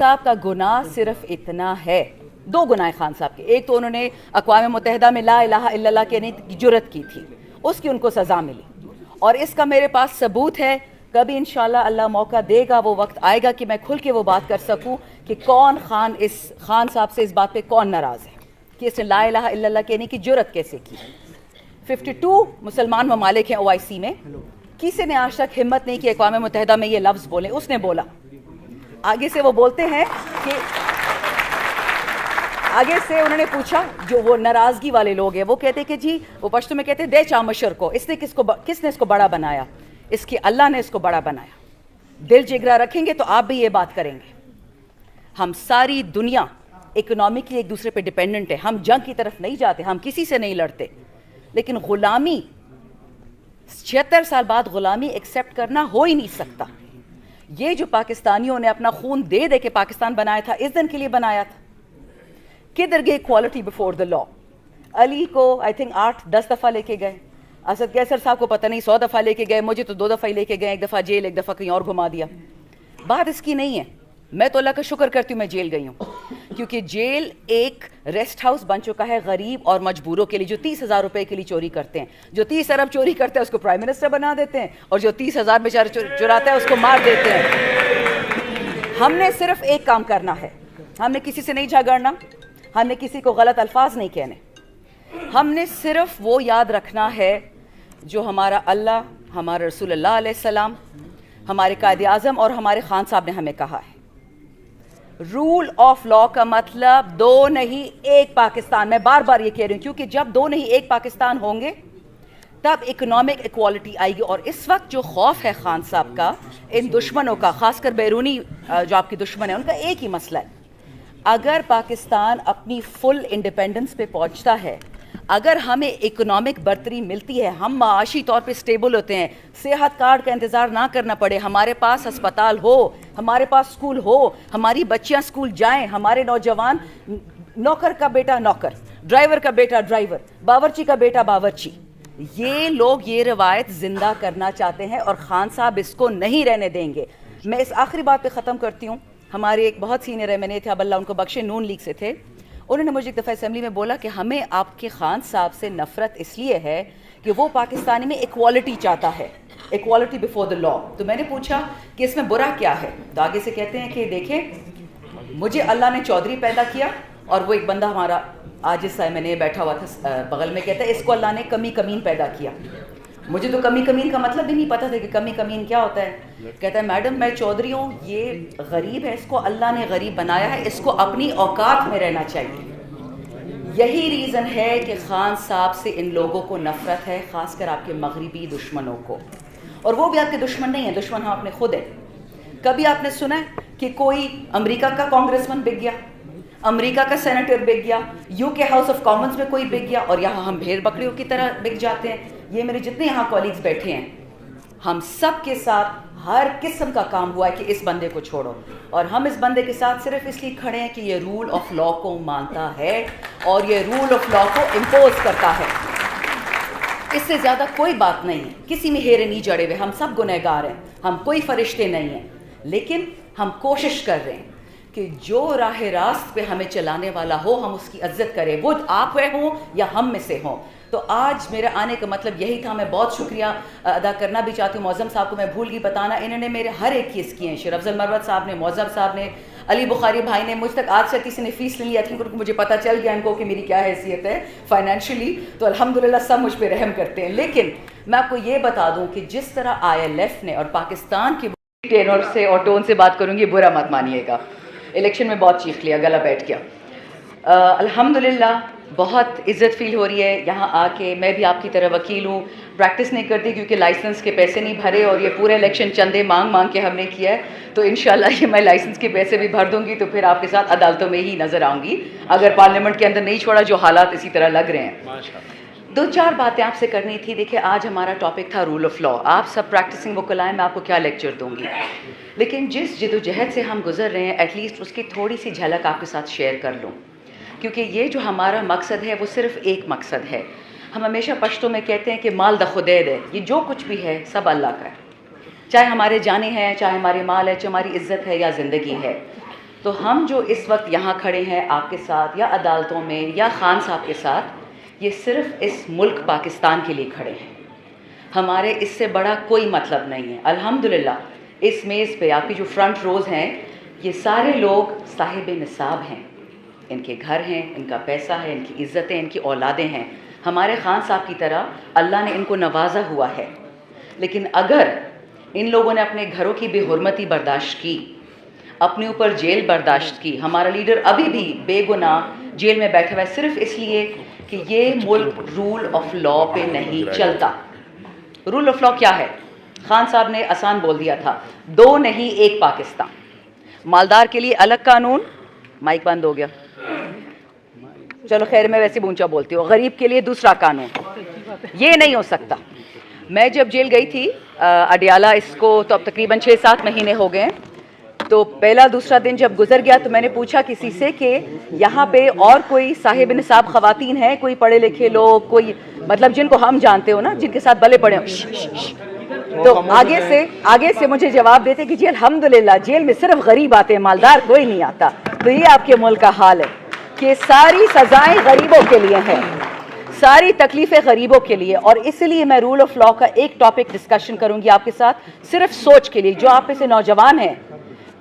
साहब का गुनाह सिर्फ इतना है, दो गुनाह खान साहब के। एक तो उन्होंने अक़वाम मुत्तहिदा में ला इलाहा इल्लल्लाह कहने की जुर्रत की थी, उसकी उनको सज़ा मिली, और इसका मेरे पास सबूत है। कभी इंशाल्लाह अल्लाह मौका देगा, वो वक्त आएगा कि मैं खुल के वो बात कर सकूं कि कौन खान साहब से इस बात पे कौन नाराज़ है कि इसने ला इलाहा इल्लल्लाह कहने की जुर्रत कैसे की। 52 मुसलमान ममालिक हैं OIC में, किसी ने आज तक हिम्मत नहीं की अक़वाम मुत्तहिदा में ये लफ्ज़ बोले, उसने बोला। आगे से वो बोलते हैं कि आगे से उन्होंने पूछा, जो वो नाराज़गी वाले लोग हैं, वो कहते कि जी, वो पश्तो में कहते दे चामशर को, किसने इसको बड़ा बनाया? इसकी अल्लाह ने इसको बड़ा बनाया। दिल जिगरा रखेंगे तो आप भी ये बात करेंगे। हम सारी दुनिया इकोनॉमिकली एक दूसरे पे डिपेंडेंट है। हम जंग की तरफ नहीं जाते, हम किसी से नहीं लड़ते, लेकिन ग़ुलामी 76 साल बाद ग़ुलामी एक्सेप्ट करना हो ही नहीं सकता। ये जो पाकिस्तानियों ने अपना खून दे दे के पाकिस्तान बनाया था, इस दिन के लिए बनाया था। किधर गई equality before the law? Ali को आई थिंक 8-10 दफ़ा लेके गए, असद कैसर साहब को पता नहीं 100 दफ़ा लेके गए, मुझे तो 2 दफ़ा ही लेके गए, एक दफ़ा जेल, एक दफ़ा कहीं और घुमा दिया। बात इसकी नहीं है। मैं तो अल्लाह का शुक्र करती हूँ मैं जेल गई हूँ, क्योंकि जेल एक रेस्ट हाउस बन चुका है गरीब और मजबूरों के लिए, जो 30,000 रुपए के लिए चोरी करते हैं। जो 30 अरब चोरी करता है उसको प्राइम मिनिस्टर बना देते हैं, और जो 30,000 बेचारे चुराता है उसको मार देते हैं। हमने सिर्फ एक काम करना है, हमने किसी से नहीं झगड़ना, हमने किसी को गलत अल्फाज नहीं कहने, हमने सिर्फ वो याद रखना है जो हमारा अल्लाह, हमारे रसूलुल्लाह अलैहि सलाम, हमारे कायदे आज़म और हमारे खान साहब ने हमें कहा है। रूल ऑफ लॉ का मतलब दो नहीं एक पाकिस्तान। मैं बार बार ये कह रही हूँ, क्योंकि जब दो नहीं एक पाकिस्तान होंगे तब इकोनॉमिक इक्वालिटी आएगी। और इस वक्त जो खौफ है खान साहब का इन दुश्मनों का, खासकर बैरूनी जो आपकी दुश्मन है, उनका एक ही मसला है। अगर पाकिस्तान अपनी फुल इंडिपेंडेंस पे पहुंचता है, अगर हमें इकोनॉमिक बर्तरी मिलती है, हम माशी तौर पे स्टेबल होते हैं, सेहत कार्ड का इंतज़ार ना करना पड़े, हमारे पास अस्पताल हो, हमारे पास स्कूल हो, हमारी बच्चियां स्कूल जाएं, हमारे नौजवान, नौकर का बेटा नौकर, ड्राइवर का बेटा ड्राइवर, बावर्ची का बेटा बावर्ची, ये लोग ये रवायत ज़िंदा करना चाहते हैं और खान साहब इसको नहीं रहने देंगे। मैं इस आखिरी बात पे ख़त्म करती हूँ। हमारे एक बहुत सीनियर एमएनए थे, अब अल्लाह उनको बख्शे, नून लीग से थे, उन्होंने मुझे एक दफ़ा असेंबली में बोला कि हमें आपके खान साहब से नफ़रत इसलिए है कि वो पाकिस्तानी में इक्वालिटी चाहता है, इक्वालिटी बिफोर द लॉ। तो मैंने पूछा कि इसमें बुरा क्या है? तो आगे से कहते हैं कि देखें, मुझे अल्लाह ने चौधरी पैदा किया, और वो एक बंदा हमारा आज इस मैंने बैठा हुआ था बगल में, कहता है इसको अल्लाह ने कमी कमीन पैदा किया। मुझे तो कमी कमीन का मतलब भी नहीं पता था कि कमी कमीन क्या होता है। कहता है मैडम मैं चौधरी हूँ, ये गरीब है, इसको अल्लाह ने गरीब बनाया है, इसको अपनी औकात में रहना चाहिए। यही रीज़न है कि खान साहब से इन लोगों को नफ़रत है, ख़ासकर आपके मगरबी दुश्मनों को। और वो भी आपके दुश्मन नहीं है, दुश्मन हम अपने खुद हैं। कभी आपने सुना है कि कोई अमेरिका का कांग्रेसमैन बिक गया, अमेरिका का सेनेटर बिक गया, यूके हाउस ऑफ कॉमन्स में कोई बिक गया, और यहाँ हम भेड़ बकरियों की तरह बिक जाते हैं? ये मेरे जितने यहाँ कॉलीग्स बैठे हैं, हम सब के साथ हर किस्म का काम हुआ है कि इस बंदे को छोड़ो, और हम इस बंदे के साथ सिर्फ इसलिए खड़े हैं कि ये रूल ऑफ लॉ को मानता है और ये रूल ऑफ लॉ को इम्पोज करता है। इससे ज़्यादा कोई बात नहीं है, किसी में हेरे नहीं जड़े हुए, हम सब गुनहगार हैं, हम कोई फरिश्ते नहीं हैं, लेकिन हम कोशिश कर रहे हैं कि जो राह रास्त पे हमें चलाने वाला हो हम उसकी इज्जत करें, वो आप हों या हम में से हों। तो आज मेरे आने का मतलब यही था। मैं बहुत शुक्रिया अदा करना भी चाहती हूँ मौज़म साहब को, मैं भूल गई बताना, इन्होंने मेरे हर एक केस किए हैं। शेर अफजल मरवत साहब ने, मौज़म साहब ने, अली बुखारी भाई ने, मुझ तक आज तक किसी ने फ़ीस नहीं ली थी, क्योंकि मुझे पता चल गया इनको कि मेरी क्या हैसियत है फाइनेंशियली, तो अल्हम्दुलिल्लाह सब मुझ पर रहम करते हैं। लेकिन मैं आपको ये बता दूँ कि जिस तरह ILF ने और पाकिस्तान की टेनर से और टोन से बात करूँगी, बुरा मत मानिएगा, इलेक्शन में बहुत चीख लिया, गला बैठ गया। अल्हम्दुलिल्लाह बहुत इज़्ज़त फ़ील हो रही है यहाँ आके। मैं भी आपकी तरह वकील हूँ, प्रैक्टिस नहीं करती क्योंकि लाइसेंस के पैसे नहीं भरे, और ये पूरा इलेक्शन चंदे मांग मांग के हमने किया है। तो इंशाल्लाह ये मैं लाइसेंस के पैसे भी भर दूँगी, तो फिर आपके साथ अदालतों में ही नज़र आऊँगी, अगर पार्लियामेंट के अंदर नहीं छोड़ा, जो हालात इसी तरह लग रहे हैं। 2-4 बातें आपसे करनी थी। देखिए, आज हमारा टॉपिक था रूल ऑफ लॉ। आप सब प्रैक्टिसिंग वकलाएं, मैं आपको क्या लेक्चर दूँगी, लेकिन जिस जद्दोजहद से हम गुजर रहे हैं, एटलीस्ट उसकी थोड़ी सी झलक आपके साथ शेयर कर लूँ, क्योंकि ये जो हमारा मकसद है वो सिर्फ एक मकसद है। हम हमेशा पश्तो में कहते हैं कि माल द खुदैद है, ये जो कुछ भी है सब अल्लाह का है, चाहे हमारे जाने हैं, चाहे हमारे माल है, चाहे हमारी इज़्ज़त है या ज़िंदगी है। تو ہم جو اس وقت یہاں کھڑے ہیں آپ کے ساتھ یا عدالتوں میں یا خان صاحب کے ساتھ، یہ صرف اس ملک پاکستان کے لیے کھڑے ہیں. ہمارے اس سے بڑا کوئی مطلب نہیں ہے. الحمدللہ اس میز پہ آپ کی جو فرنٹ روز ہیں یہ سارے لوگ صاحب نصاب ہیں، ان کے گھر ہیں، ان کا پیسہ ہے، ان کی عزتیں، ان کی اولادیں ہیں. ہمارے خان صاحب کی طرح اللہ نے ان کو نوازا ہوا ہے. لیکن اگر ان لوگوں نے اپنے گھروں کی بے حرمتی برداشت کی، اپنے اوپر جیل برداشت کی، ہمارا لیڈر ابھی بھی بے گناہ جیل میں بیٹھا ہوا ہے صرف اس لیے کہ یہ ملک رول آف لا پہ نہیں چلتا. رول آف لا کیا ہے؟ خان صاحب نے آسان بول دیا تھا، 2 نہیں 1 پاکستان. مالدار کے لیے الگ قانون، مائک بند ہو گیا، چلو خیر میں ویسے اونچا بولتی ہوں، غریب کے لیے دوسرا قانون. یہ نہیں ہو سکتا. میں جب جیل گئی تھی اڈیالہ، اس کو تو اب تقریباً 6-7 مہینے ہو گئے ہیں، تو پہلا دوسرا دن جب گزر گیا تو میں نے پوچھا کسی سے کہ یہاں پہ اور کوئی صاحب نصاب خواتین ہیں، کوئی پڑھے لکھے لوگ، کوئی مطلب جن کو ہم جانتے ہو نا، جن کے ساتھ بلے پڑے ہوں. تو آگے سے مجھے جواب دیتے کہ جی الحمدللہ جیل میں صرف غریب آتے ہیں، مالدار کوئی نہیں آتا. تو یہ آپ کے ملک کا حال ہے کہ ساری سزائیں غریبوں کے لیے ہیں، ساری تکلیفیں غریبوں کے لیے. اور اس لیے میں رول آف لا کا ایک ٹاپک ڈسکشن کروں گی آپ کے ساتھ، صرف سوچ کے لیے. جو آپ میں سے نوجوان ہیں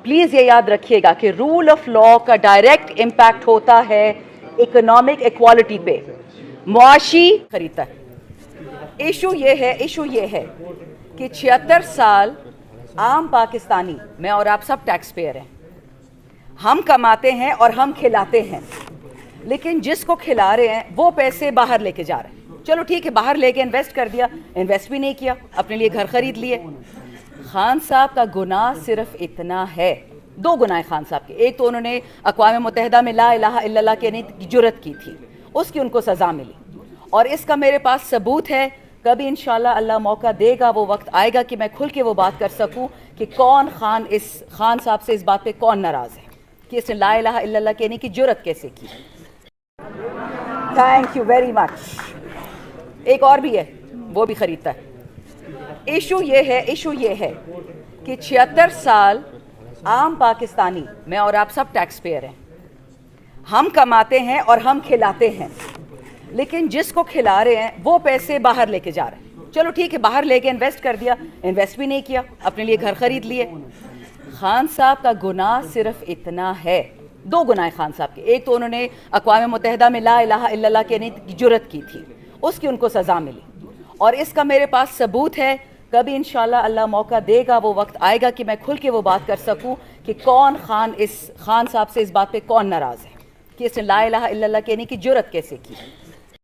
پلیز یہ یاد رکھیے گا کہ رول آف لا کا ڈائریکٹ امپیکٹ ہوتا ہے اکنامک ایکوالٹی پہ، معاشی خریدتا ہے. ایشو یہ ہے کہ 76 سال عام پاکستانی، میں اور آپ سب ٹیکس پیئر ہیں، ہم کماتے ہیں اور ہم کھلاتے ہیں، لیکن جس کو کھلا رہے ہیں وہ پیسے باہر لے کے جا رہے ہیں. چلو ٹھیک ہے، باہر لے کے انویسٹ کر دیا، انویسٹ بھی نہیں کیا، اپنے لیے گھر خرید لیے. خان صاحب کا گناہ صرف اتنا ہے، 2 گناہ خان صاحب کے. ایک تو انہوں نے اقوام متحدہ میں لا الہ الا اللہ کہنے کی جرت کی تھی، اس کی ان کو سزا ملی، اور اس کا میرے پاس ثبوت ہے. کبھی انشاءاللہ اللہ موقع دے گا، وہ وقت آئے گا کہ میں کھل کے وہ بات کر سکوں کہ کون خان صاحب سے اس بات پہ کون ناراض ہے کہ اس نے لا الہ الا اللہ کہنے کی جرت کیسے کی. Thank you very much. ایک اور بھی ہے، وہ بھی خریدتا ہے. ایشو یہ ہے کہ 76 سال عام پاکستانی، میں اور آپ سب ٹیکس پیئر ہیں، ہم کماتے ہیں اور ہم کھلاتے ہیں، لیکن جس کو کھلا رہے ہیں وہ پیسے باہر لے کے جا رہے ہیں. چلو ٹھیک ہے، باہر لے کے انویسٹ کر دیا، انویسٹ بھی نہیں کیا، اپنے لیے گھر خرید لیے. خان صاحب کا گناہ صرف اتنا ہے، 2 گناہ خان صاحب کے. ایک تو انہوں نے اقوام متحدہ میں لا الہ الا اللہ کہنے کی جرت کی تھی، اس کی ان کو سزا ملی، اور اس کا میرے پاس ثبوت ہے. کبھی انشاءاللہ اللہ موقع دے گا، وہ وقت آئے گا کہ میں کھل کے وہ بات کر سکوں کہ کون خان صاحب سے اس بات پہ کون ناراض ہے کہ اس نے لا الہ الا اللہ کہنے کی جرت کیسے کی.